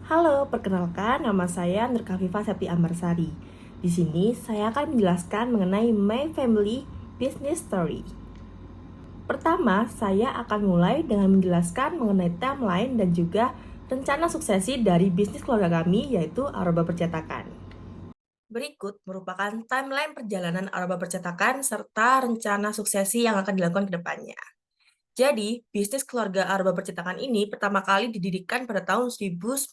Halo, perkenalkan nama saya Nurkafifa Septi Ambarsari. Di sini saya akan menjelaskan mengenai My Family Business Story. Pertama, saya akan mulai dengan menjelaskan mengenai timeline dan juga rencana suksesi dari bisnis keluarga kami, yaitu Aroba Percetakan. Berikut merupakan timeline perjalanan Aroba Percetakan serta rencana suksesi yang akan dilakukan ke depannya. Jadi, bisnis keluarga Aroba Percetakan ini pertama kali didirikan pada tahun 1990.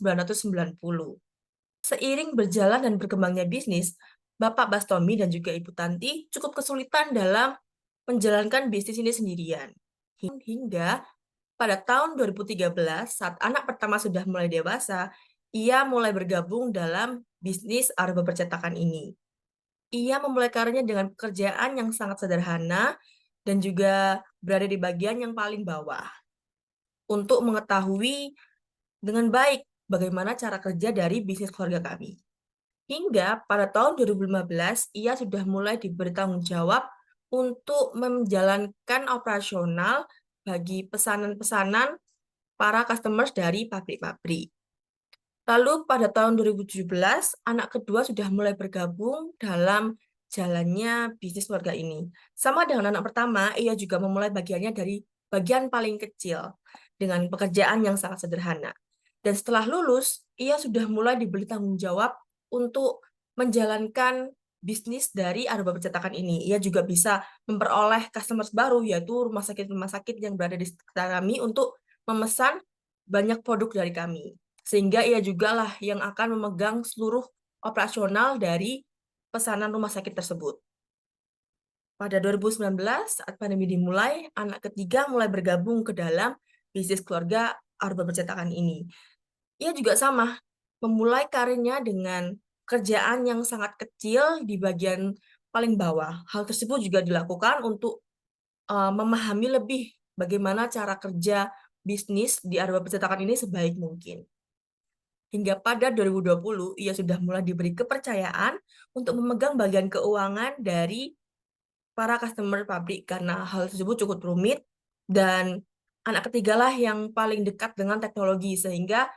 Seiring berjalan dan berkembangnya bisnis, Bapak Bastomi dan juga Ibu Tanti cukup kesulitan dalam menjalankan bisnis ini sendirian. Hingga pada tahun 2013, saat anak pertama sudah mulai dewasa, ia mulai bergabung dalam bisnis Aroba Percetakan ini. Ia memulai karirnya dengan pekerjaan yang sangat sederhana dan juga berada di bagian yang paling bawah untuk mengetahui dengan baik bagaimana cara kerja dari bisnis keluarga kami. Hingga pada tahun 2015, ia sudah mulai diberi tanggung jawab untuk menjalankan operasional bagi pesanan-pesanan para customers dari pabrik-pabrik. Lalu pada tahun 2017, anak kedua sudah mulai bergabung dalam jalannya bisnis keluarga ini. Sama dengan anak pertama, ia juga memulai bagiannya dari bagian paling kecil dengan pekerjaan yang sangat sederhana. Dan setelah lulus, ia sudah mulai diberi tanggung jawab untuk menjalankan bisnis dari Aroba Percetakan ini. Ia juga bisa memperoleh customers baru, yaitu rumah sakit-rumah sakit yang berada di sekitar kami untuk memesan banyak produk dari kami. Sehingga ia juga lah yang akan memegang seluruh operasional dari pesanan rumah sakit tersebut. Pada 2019, saat pandemi dimulai, anak ketiga mulai bergabung ke dalam bisnis keluarga Aroba Percetakan ini. Ia juga sama, memulai karirnya dengan kerjaan yang sangat kecil di bagian paling bawah. Hal tersebut juga dilakukan untuk memahami lebih bagaimana cara kerja bisnis di Aroba Percetakan ini sebaik mungkin. Hingga pada 2020, ia sudah mulai diberi kepercayaan untuk memegang bagian keuangan dari para customer pabrik karena hal tersebut cukup rumit dan anak ketigalah yang paling dekat dengan teknologi sehingga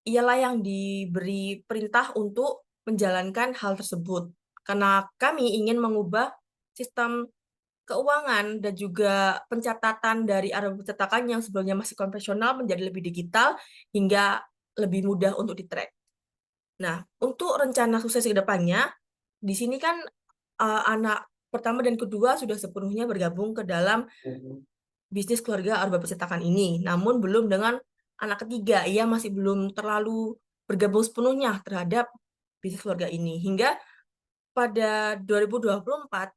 ialah yang diberi perintah untuk menjalankan hal tersebut. Karena kami ingin mengubah sistem keuangan dan juga pencatatan dari Aroba Percetakan yang sebelumnya masih konvensional menjadi lebih digital hingga lebih mudah untuk di-track. Nah, untuk rencana sukses ke depannya, di sini kan anak pertama dan kedua sudah sepenuhnya bergabung ke dalam bisnis keluarga Aroba Percetakan ini. Namun belum dengan anak ketiga, ia masih belum terlalu bergabung sepenuhnya terhadap bisnis keluarga ini. Hingga pada 2024,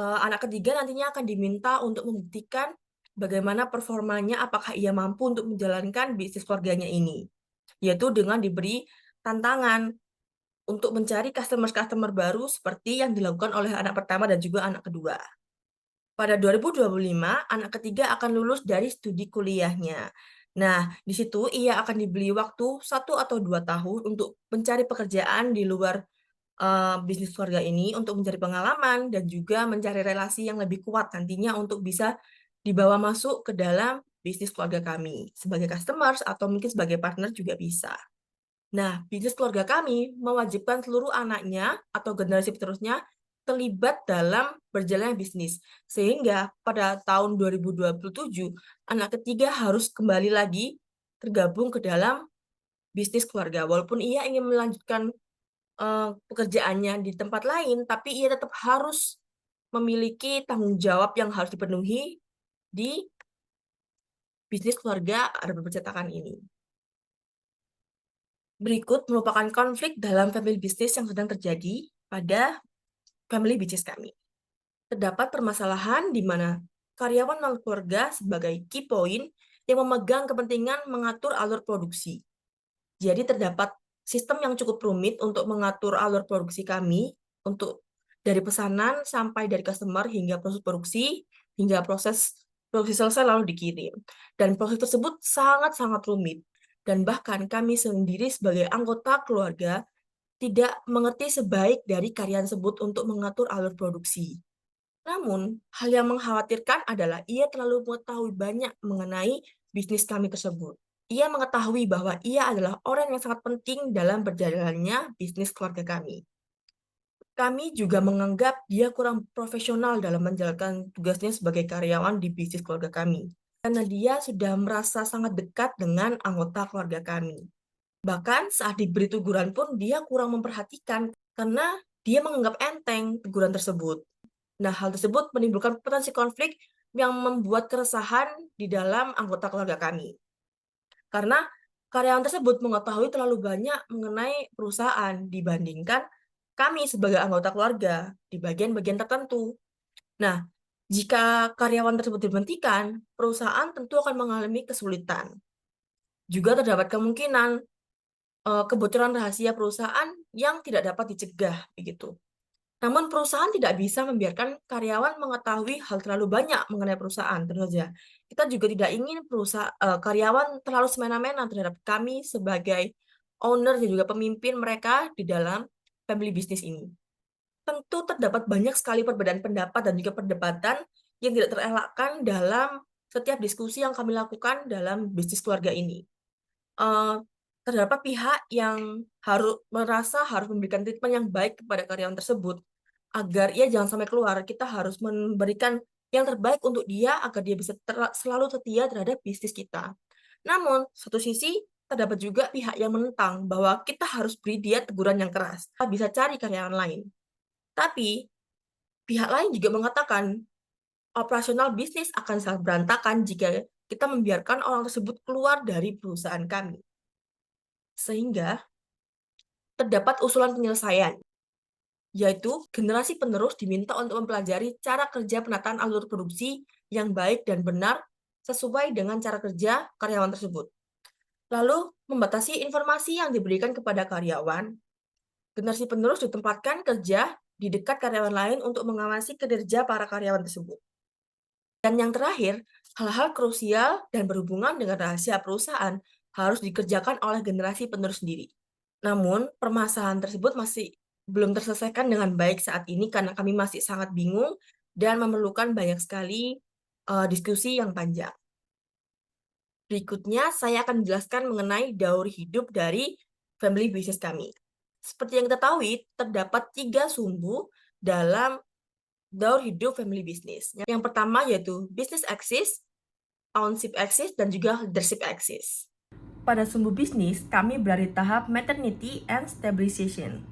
anak ketiga nantinya akan diminta untuk membuktikan bagaimana performanya, apakah ia mampu untuk menjalankan bisnis keluarganya ini. Yaitu dengan diberi tantangan untuk mencari customer-customer baru seperti yang dilakukan oleh anak pertama dan juga anak kedua. Pada 2025, anak ketiga akan lulus dari studi kuliahnya. Nah, di situ ia akan diberi waktu 1 atau 2 tahun untuk mencari pekerjaan di luar bisnis keluarga ini untuk mencari pengalaman dan juga mencari relasi yang lebih kuat nantinya untuk bisa dibawa masuk ke dalam bisnis keluarga kami sebagai customers atau mungkin sebagai partner juga bisa. Nah, bisnis keluarga kami mewajibkan seluruh anaknya atau generasi penerusnya terlibat dalam berjalannya bisnis. Sehingga pada tahun 2027, anak ketiga harus kembali lagi tergabung ke dalam bisnis keluarga. Walaupun ia ingin melanjutkan pekerjaannya di tempat lain, tapi ia tetap harus memiliki tanggung jawab yang harus dipenuhi di bisnis keluarga Aroba Percetakan ini. Berikut merupakan konflik dalam family business yang sedang terjadi pada family business kami. Terdapat permasalahan di mana karyawan non keluarga sebagai key point yang memegang kepentingan mengatur alur produksi. Jadi terdapat sistem yang cukup rumit untuk mengatur alur produksi kami untuk dari pesanan sampai dari customer hingga proses produksi hingga proses produksi selesai lalu dikirim. Dan proses tersebut sangat-sangat rumit. Dan bahkan kami sendiri sebagai anggota keluarga tidak mengerti sebaik dari karyawan tersebut untuk mengatur alur produksi. Namun, hal yang mengkhawatirkan adalah ia terlalu mengetahui banyak mengenai bisnis kami tersebut. Ia mengetahui bahwa ia adalah orang yang sangat penting dalam berjalannya bisnis keluarga kami. Kami juga menganggap dia kurang profesional dalam menjalankan tugasnya sebagai karyawan di bisnis keluarga kami, karena dia sudah merasa sangat dekat dengan anggota keluarga kami. Bahkan saat diberi teguran pun dia kurang memperhatikan karena dia menganggap enteng teguran tersebut. Nah, hal tersebut menimbulkan potensi konflik yang membuat keresahan di dalam anggota keluarga kami. Karena karyawan tersebut mengetahui terlalu banyak mengenai perusahaan dibandingkan kami sebagai anggota keluarga di bagian-bagian tertentu. Nah, jika karyawan tersebut diberhentikan, perusahaan tentu akan mengalami kesulitan. Juga terdapat kemungkinan kebocoran rahasia perusahaan yang tidak dapat dicegah, begitu. Namun perusahaan tidak bisa membiarkan karyawan mengetahui hal terlalu banyak mengenai perusahaan, tentu saja. Kita juga tidak ingin karyawan terlalu semena-mena terhadap kami sebagai owner dan juga pemimpin mereka di dalam family business ini. Tentu terdapat banyak sekali perbedaan pendapat dan juga perdebatan yang tidak terelakkan dalam setiap diskusi yang kami lakukan dalam bisnis keluarga ini. Terdapat pihak yang merasa harus memberikan treatment yang baik kepada karyawan tersebut, agar ia jangan sampai keluar. Kita harus memberikan yang terbaik untuk dia agar dia bisa selalu setia terhadap bisnis kita. Namun, satu sisi terdapat juga pihak yang menentang bahwa kita harus beri dia teguran yang keras. Kita bisa cari karyawan lain. Tapi, pihak lain juga mengatakan operasional bisnis akan sangat berantakan jika kita membiarkan orang tersebut keluar dari perusahaan kami. Sehingga terdapat usulan penyelesaian, yaitu generasi penerus diminta untuk mempelajari cara kerja penataan alur produksi yang baik dan benar sesuai dengan cara kerja karyawan tersebut. Lalu, membatasi informasi yang diberikan kepada karyawan. Generasi penerus ditempatkan kerja di dekat karyawan lain untuk mengawasi kinerja para karyawan tersebut. Dan yang terakhir, hal-hal krusial dan berhubungan dengan rahasia perusahaan harus dikerjakan oleh generasi penerus sendiri. Namun, permasalahan tersebut masih belum terselesaikan dengan baik saat ini karena kami masih sangat bingung dan memerlukan banyak sekali diskusi yang panjang. Berikutnya, saya akan menjelaskan mengenai daur hidup dari family business kami. Seperti yang kita tahu, terdapat 3 sumbu dalam daur hidup family business. Yang pertama yaitu business axis, ownership axis, dan juga leadership axis. Pada sumbu bisnis, kami berada di tahap maternity and stabilization.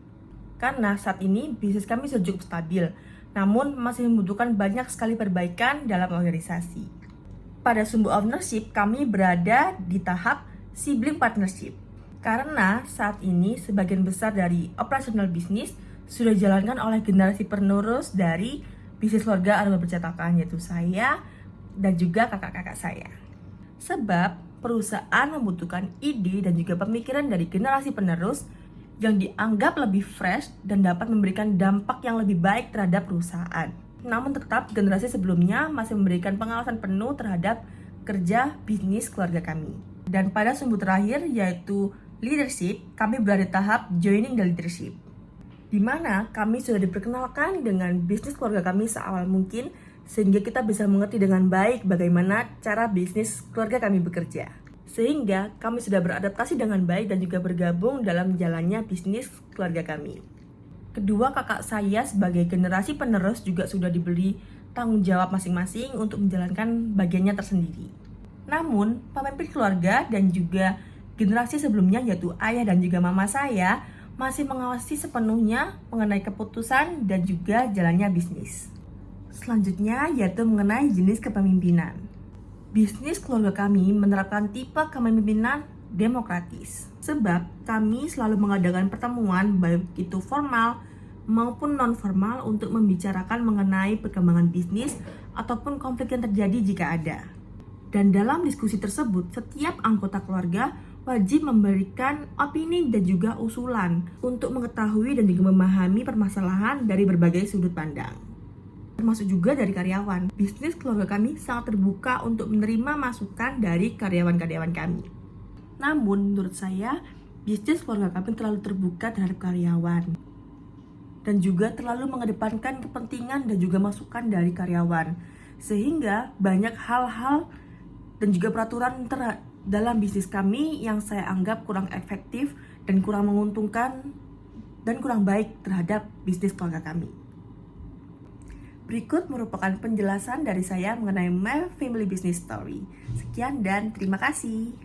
Karena saat ini bisnis kami sudah cukup stabil, namun masih membutuhkan banyak sekali perbaikan dalam organisasi. Pada sumbu ownership, kami berada di tahap sibling partnership. Karena saat ini sebagian besar dari operasional bisnis sudah dijalankan oleh generasi penerus dari bisnis keluarga Arba Percetakan, yaitu saya dan juga kakak-kakak saya. Sebab perusahaan membutuhkan ide dan juga pemikiran dari generasi penerus yang dianggap lebih fresh dan dapat memberikan dampak yang lebih baik terhadap perusahaan. Namun tetap generasi sebelumnya masih memberikan pengawasan penuh terhadap kerja bisnis keluarga kami. Dan pada sumbu terakhir yaitu leadership, kami berada di tahap joining the leadership, di mana kami sudah diperkenalkan dengan bisnis keluarga kami seawal mungkin, sehingga kita bisa mengerti dengan baik bagaimana cara bisnis keluarga kami bekerja. Sehingga kami sudah beradaptasi dengan baik dan juga bergabung dalam jalannya bisnis keluarga kami. Kedua kakak saya sebagai generasi penerus juga sudah diberi tanggung jawab masing-masing untuk menjalankan bagiannya tersendiri. Namun, pemimpin keluarga dan juga generasi sebelumnya yaitu ayah dan juga mama saya masih mengawasi sepenuhnya mengenai keputusan dan juga jalannya bisnis. Selanjutnya yaitu mengenai jenis kepemimpinan. Bisnis keluarga kami menerapkan tipe kepemimpinan demokratis. Sebab kami selalu mengadakan pertemuan baik itu formal maupun non-formal untuk membicarakan mengenai perkembangan bisnis ataupun konflik yang terjadi jika ada. Dan dalam diskusi tersebut, setiap anggota keluarga wajib memberikan opini dan juga usulan untuk mengetahui dan juga memahami permasalahan dari berbagai sudut pandang. Termasuk juga dari karyawan. Bisnis keluarga kami sangat terbuka untuk menerima masukan dari karyawan-karyawan kami. Namun menurut saya, bisnis keluarga kami terlalu terbuka terhadap karyawan dan juga terlalu mengedepankan kepentingan dan juga masukan dari karyawan, sehingga banyak hal-hal dan juga peraturan dalam bisnis kami yang saya anggap kurang efektif dan kurang menguntungkan dan kurang baik terhadap bisnis keluarga kami. Berikut merupakan penjelasan dari saya mengenai My Family Business Story. Sekian dan terima kasih.